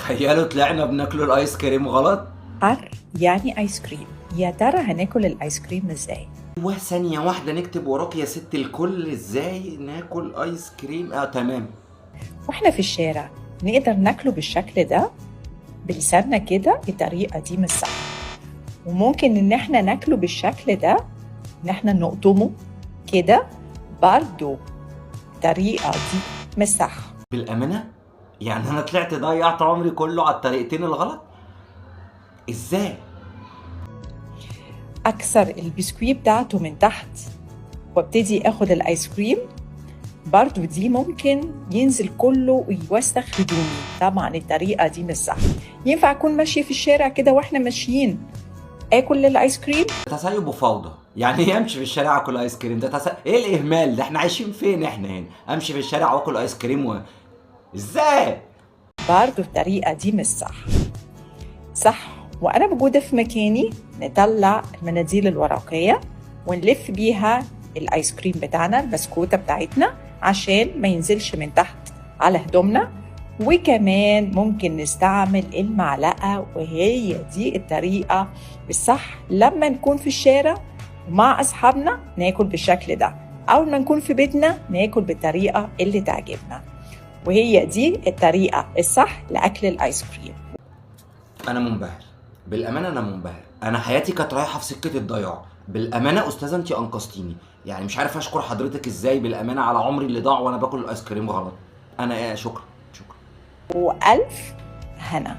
تخيلوا طلعنا بناكلوا الايس كريم غلط. يعني ايس كريم. يا ترى هناكل الايس كريم ازاي؟ ثانية واحدة نكتب وراك يا ست الكل، ازاي ناكل ايس كريم؟ تمام. واحنا في الشارع نقدر ناكله بالشكل ده بلساننا كده؟ الطريقة دي مش صح. وممكن ان احنا ناكله بالشكل ده، ان احنا نقطمه كده، برضو الطريقة دي مش صح. بالأمانة يعني انا طلعت ضيعت عمري كله على الطريقتين الغلط؟ ازاي؟ اكسر البسكويت بتاعته من تحت وابتدي اخد الايس كريم، برضو دي ممكن ينزل كله ويوسخ هدومي. طبعا الطريقة دي مش صح. ينفع اكون ماشية في الشارع كده واحنا ماشيين اكل الايس كريم؟ تسيب وفوضى. يعني ايه امشي في الشارع اكل ايس كريم؟ ده ايه الاهمال ده؟ احنا عايشين فين احنا هنا؟ امشي في الشارع واكل ايس كريم ازاي؟ برضو الطريقة دي مش صح. صح، وأنا موجودة في مكاني نطلع المناديل الورقية ونلف بيها الآيس كريم بتاعنا، البسكوتة بتاعتنا، عشان ما ينزلش من تحت على هدومنا. وكمان ممكن نستعمل المعلقة، وهي دي الطريقة الصح لما نكون في الشارع ومع أصحابنا ناكل بالشكل ده، أو لما نكون في بيتنا ناكل بالطريقة اللي تعجبنا. وهي دي الطريقة الصح لأكل الآيس كريم. انا منبهر، بالامانه انا منبهر. انا حياتي كانت رايحه في سكه الضياع. بالامانه استاذه انت انقذتيني. يعني مش عارف اشكر حضرتك ازاي بالامانه على عمري اللي ضاع وانا باكل الايس كريم غلط. انا شكرا. وألف هنا.